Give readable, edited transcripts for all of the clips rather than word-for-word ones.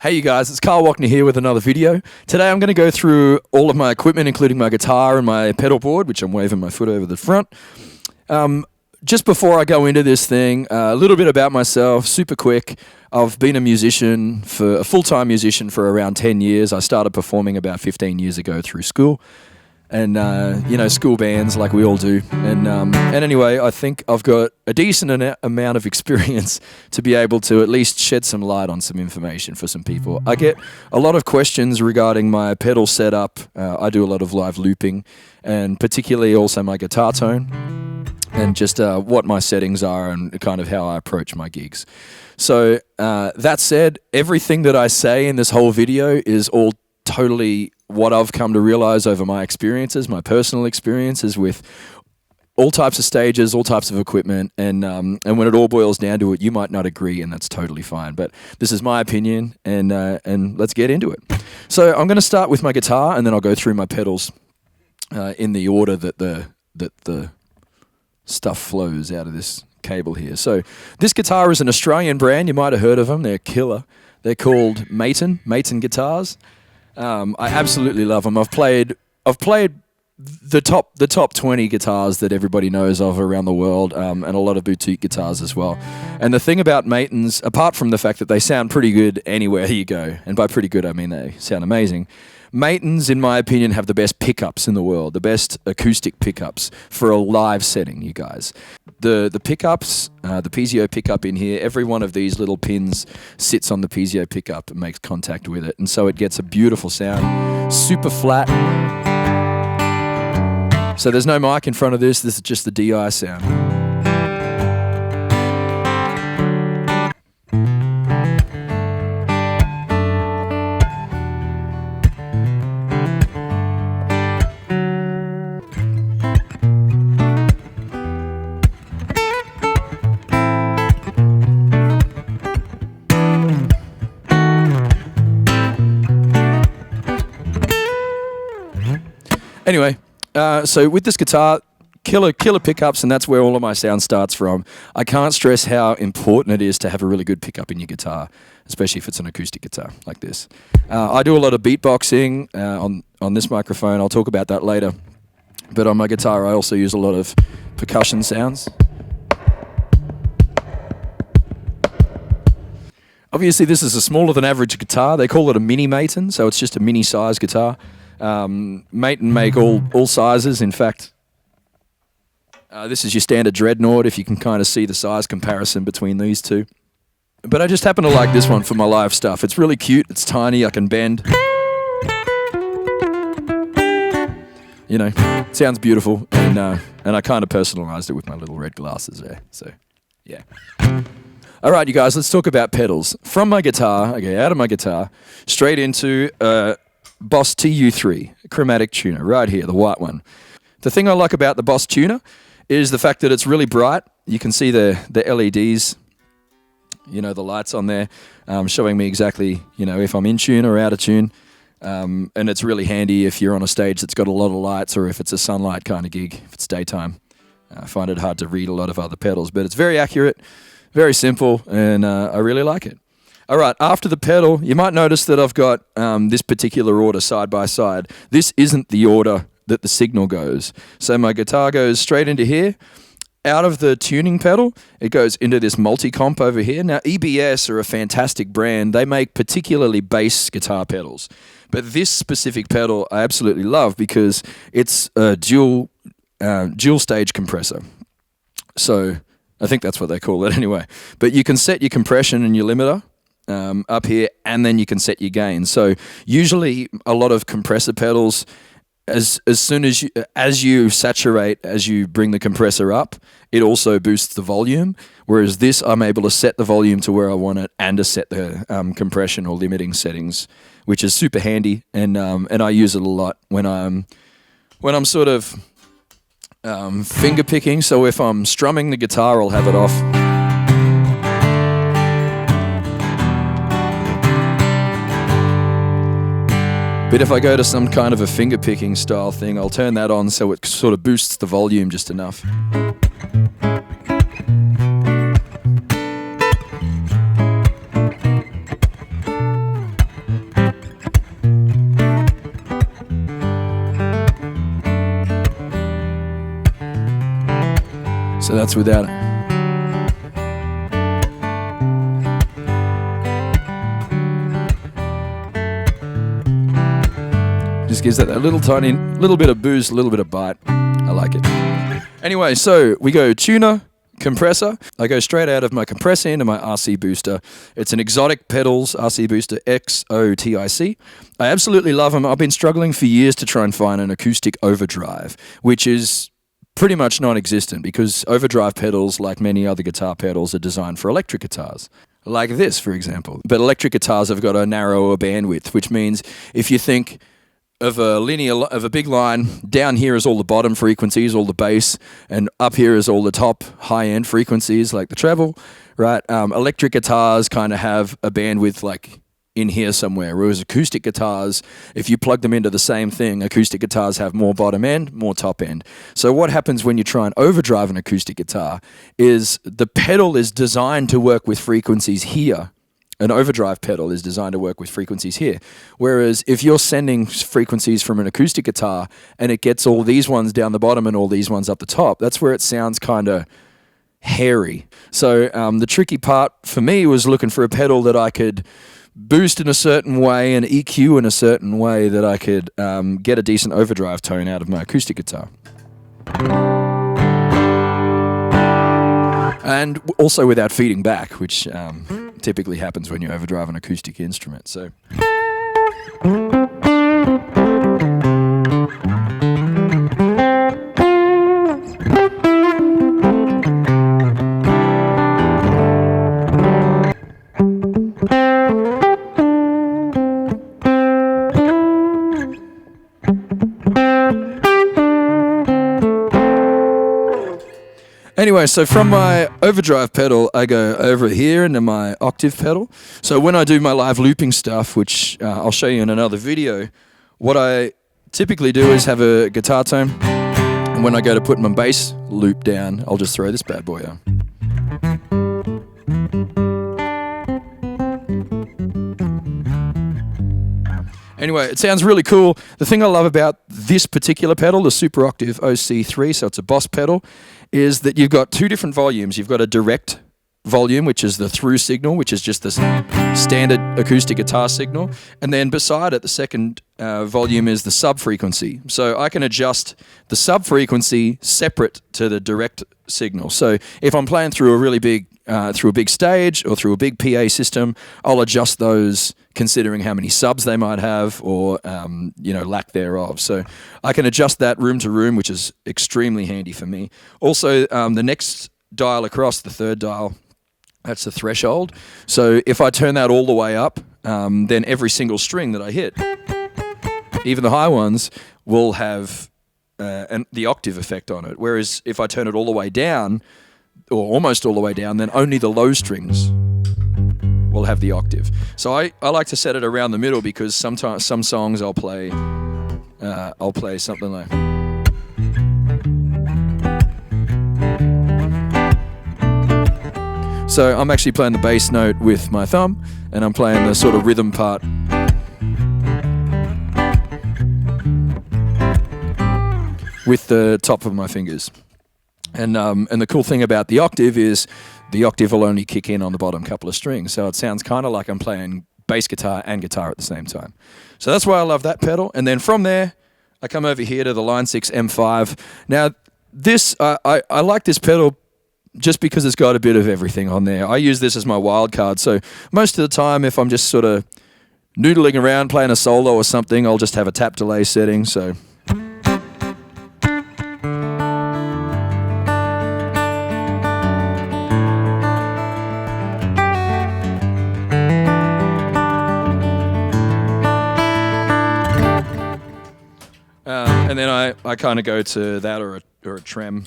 Hey you guys, it's Carl Wockner here with another video. Today I'm going to go through all of my equipment, including my guitar and my pedal board, which I'm waving my foot over the front. Just before I go into this thing, a little bit about myself, super quick. I've been a musician, a full-time musician for around 10 years. I started performing about 15 years ago through school. And, school bands like we all do. And anyway, I think I've got a decent amount of experience to be able to at least shed some light on some information for some people. I get a lot of questions regarding my pedal setup. I do a lot of live looping, and particularly also my guitar tone, and just what my settings are and kind of how I approach my gigs. So that said, everything that I say in this whole video is all totally what I've come to realize over my experiences, my personal experiences with all types of stages, all types of equipment, and when it all boils down to it, you might not agree, and that's totally fine. But this is my opinion, and let's get into it. So I'm going to start with my guitar, and then I'll go through my pedals in the order that the stuff flows out of this cable here. So this guitar is an Australian brand. You might have heard of them. They're killer. They're called Maton guitars. I absolutely love them. I've played the top 20 guitars that everybody knows of around the world, and a lot of boutique guitars as well. And the thing about Matons, apart from the fact that they sound pretty good anywhere you go, and by pretty good I mean they sound amazing, Matons, in my opinion, have the best pickups in the world, the best acoustic pickups for a live setting, you guys. The pickups, the piezo pickup in here, every one of these little pins sits on the piezo pickup and makes contact with it, and so it gets a beautiful sound, super flat. So there's no mic in front of this is just the DI sound. Anyway, so with this guitar, killer pickups, and that's where all of my sound starts from. I can't stress how important it is to have a really good pickup in your guitar, especially if it's an acoustic guitar like this. I do a lot of beatboxing on this microphone. I'll talk about that later. But on my guitar, I also use a lot of percussion sounds. Obviously, this is a smaller than average guitar. They call it a mini Maton, so it's just a mini size guitar. Maton make all sizes. In fact, this is your standard Dreadnought, if you can kind of see the size comparison between these two. But I just happen to like this one for my live stuff. It's really cute, it's tiny, I can bend. You know, it sounds beautiful, and I kind of personalized it with my little red glasses there, so yeah. Alright you guys, let's talk about pedals. From my guitar, okay, out of my guitar, straight into Boss TU3 chromatic tuner, right here, the white one. The thing I like about the Boss tuner is the fact that it's really bright. You can see the LEDs, the lights on there, showing me exactly, if I'm in tune or out of tune. And it's really handy if you're on a stage that's got a lot of lights, or if it's a sunlight kind of gig, if it's daytime. I find it hard to read a lot of other pedals, but it's very accurate, very simple, and I really like it. All right, after the pedal, you might notice that I've got this particular order side by side. This isn't the order that the signal goes. So my guitar goes straight into here. Out of the tuning pedal, it goes into this multi comp over here. Now, EBS are a fantastic brand. They make particularly bass guitar pedals. But this specific pedal I absolutely love because it's a dual stage compressor. So I think that's what they call it anyway. But you can set your compression and your limiter up here, and then you can set your gain. So usually a lot of compressor pedals, as soon as you saturate, as you bring the compressor up, it also boosts the volume. Whereas this, I'm able to set the volume to where I want it and to set the compression or limiting settings, which is super handy. And I use it a lot when I'm sort of finger picking. So if I'm strumming the guitar, I'll have it off. But if I go to some kind of a finger picking style thing, I'll turn that on so it sort of boosts the volume just enough. that's without it. Just gives that little tiny, little bit of boost, a little bit of bite. I like it. Anyway, so we go tuner, compressor. I go straight out of my compressor into my RC Booster. It's an Xotic Pedals RC Booster Xotic. I absolutely love them. I've been struggling for years to try and find an acoustic overdrive, which is pretty much non-existent because overdrive pedals, like many other guitar pedals, are designed for electric guitars. Like this, for example. But electric guitars have got a narrower bandwidth, which means if you think of a big line, down here is all the bottom frequencies, all the bass, and up here is all the top high-end frequencies like the treble, right? Electric guitars kind of have a bandwidth like in here somewhere, whereas acoustic guitars, if you plug them into the same thing, acoustic guitars have more bottom end, more top end. So what happens when you try and overdrive an acoustic guitar is the pedal is designed to work with frequencies here. An overdrive pedal is designed to work with frequencies here. Whereas if you're sending frequencies from an acoustic guitar and it gets all these ones down the bottom and all these ones up the top, that's where it sounds kind of hairy. So the tricky part for me was looking for a pedal that I could boost in a certain way and EQ in a certain way that I could get a decent overdrive tone out of my acoustic guitar. And also without feeding back, which typically happens when you overdrive an acoustic instrument. So. Anyway, so from my overdrive pedal, I go over here into my octave pedal. So when I do my live looping stuff, which I'll show you in another video, what I typically do is have a guitar tone, and when I go to put my bass loop down, I'll just throw this bad boy on. Anyway, it sounds really cool. The thing I love about this particular pedal, the Super Octave OC3, so it's a Boss pedal, is that you've got two different volumes. You've got a direct volume, which is the through signal, which is just the standard acoustic guitar signal. And then beside it, the second volume is the sub-frequency. So I can adjust the sub-frequency separate to the direct signal. So if I'm playing through a big stage or through a big PA system, I'll adjust those considering how many subs they might have or lack thereof. So I can adjust that room to room, which is extremely handy for me. Also, the next dial across, the third dial, that's the threshold. So if I turn that all the way up, then every single string that I hit, even the high ones, will have the octave effect on it. Whereas if I turn it all the way down, or almost all the way down, then only the low strings will have the octave. So I like to set it around the middle because sometimes some songs I'll play something like. So I'm actually playing the bass note with my thumb, and I'm playing the sort of rhythm part. With the top of my fingers. And the cool thing about the octave is the octave will only kick in on the bottom couple of strings. So it sounds kind of like I'm playing bass guitar and guitar at the same time. So that's why I love that pedal. And then from there, I come over here to the Line 6 M5. Now, this I like this pedal just because it's got a bit of everything on there. I use this as my Wildcard. So most of the time, if I'm just sort of noodling around playing a solo or something, I'll just have a tap delay setting. So. And then I kind of go to that or a trem.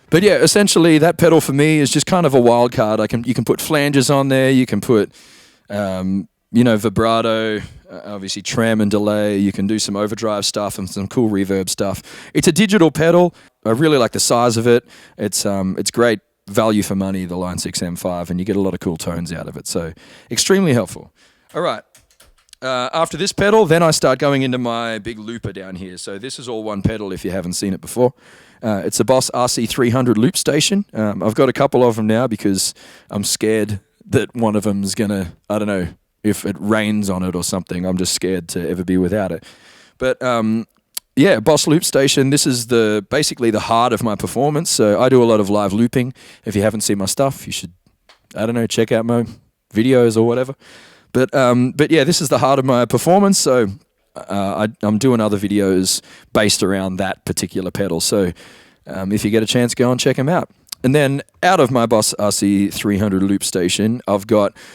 But yeah, essentially that pedal for me is just kind of a wild card. You can put flanges on there. You can put vibrato, obviously trem and delay. You can do some overdrive stuff and some cool reverb stuff. It's a digital pedal. I really like the size of it. It's great value for money, the Line 6 M5, and you get a lot of cool tones out of it. So extremely helpful. All right. After this pedal, then I start going into my big looper down here. So this is all one pedal if you haven't seen it before. It's a Boss RC300 Loopstation. I've got a couple of them now because I'm scared that one of them's going to, I don't know, if it rains on it or something. I'm just scared to ever be without it. But yeah, Boss Loopstation, this is basically the heart of my performance. So I do a lot of live looping. If you haven't seen my stuff, you should, I don't know, check out my videos or whatever. But yeah, this is the heart of my performance, so I'm doing other videos based around that particular pedal. So if you get a chance, go and check them out. And then out of my Boss RC300 Loopstation,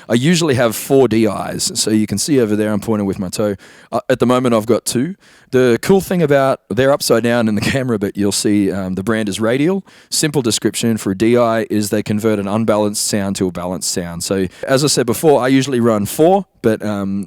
I usually have 4 DIs. So you can see over there, I'm pointing with my toe. At the moment, I've got 2. The cool thing about, they're upside down in the camera, but you'll see the brand is Radial. Simple description for a DI is they convert an unbalanced sound to a balanced sound. So as I said before, I usually run 4, but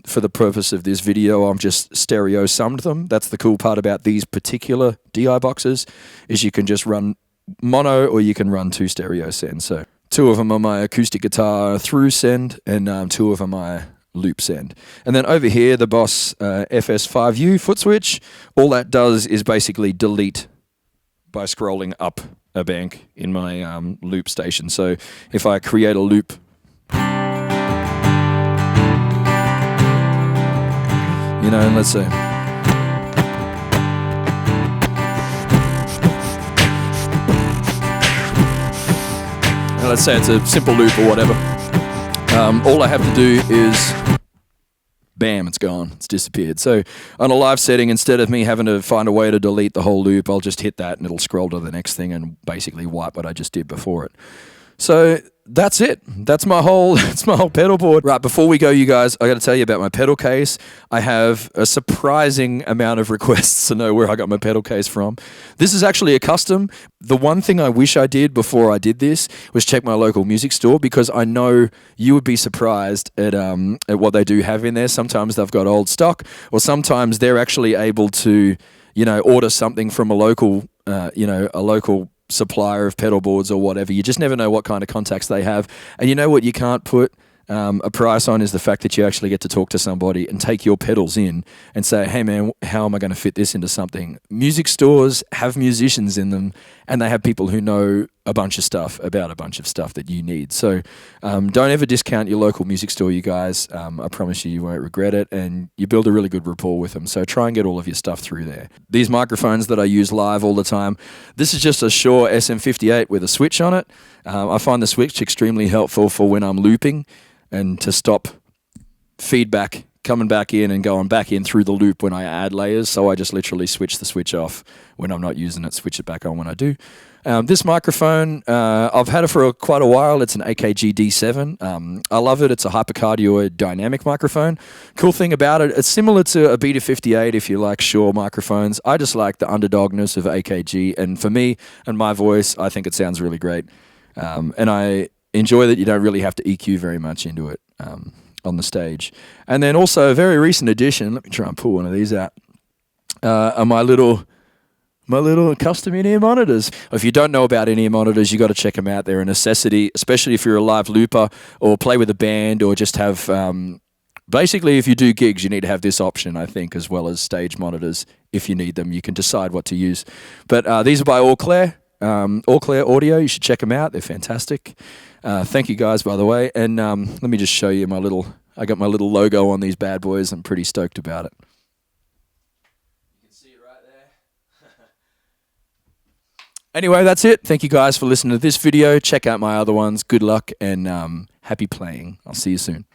for the purpose of this video, I've just stereo summed them. That's the cool part about these particular DI boxes, is you can just run mono or you can run 2 stereo sends. So 2 of them are my acoustic guitar through send, and 2 of them are my loop send. And then over here, the Boss FS5U Footswitch, all that does is basically delete by scrolling up a bank in my loop station. So if I create a loop, you know, and let's say, let's say it's a simple loop or whatever. All I have to do is, bam, it's gone. It's disappeared. So on a live setting, instead of me having to find a way to delete the whole loop, I'll just hit that and it'll scroll to the next thing and basically wipe what I just did before it. So that's it. That's my whole pedal board. Right, before we go, you guys, I got to tell you about my pedal case. I have a surprising amount of requests to know where I got my pedal case from. This is actually a custom. The one thing I wish I did before I did this was check my local music store, because I know you would be surprised at what they do have in there. Sometimes they've got old stock, or sometimes they're actually able to, you know, order something from a local supplier of pedal boards or whatever. You just never know what kind of contacts they have. And you know what you can't put a price on is the fact that you actually get to talk to somebody and take your pedals in and say, hey man, how am I going to fit this into something? Music stores have musicians in them, and they have people who know a bunch of stuff about a bunch of stuff that you need. So don't ever discount your local music store, you guys. I promise you won't regret it, and you build a really good rapport with them. So try and get all of your stuff through there. These microphones that I use live all the time, this is just a Shure SM58 with a switch on it. I find the switch extremely helpful for when I'm looping, and to stop feedback coming back in and going back in through the loop when I add layers. So I just literally switch the switch off when I'm not using it, switch it back on when I do. This microphone, I've had it for quite a while. It's an AKG D7. I love it. It's a hypercardioid dynamic microphone. Cool thing about it, it's similar to a Beta58 if you like Shure microphones. I just like the underdogness of AKG, and for me and my voice, I think it sounds really great. And I enjoy that you don't really have to EQ very much into it on the stage. And then also a very recent addition, let me try and pull one of these out, are my little custom in-ear monitors. If you don't know about in-ear monitors, you got to check them out. They're a necessity, especially if you're a live looper or play with a band, or just have, basically if you do gigs, you need to have this option, I think, as well as stage monitors. If you need them, you can decide what to use. But these are by Alclair. Alclair Audio, you should check them out. They're fantastic. Thank you guys, by the way. And let me just show you I got my little logo on these bad boys. I'm pretty stoked about it. You can see it right there. Anyway, that's it. Thank you guys for listening to this video. Check out my other ones. Good luck and happy playing. I'll see you soon.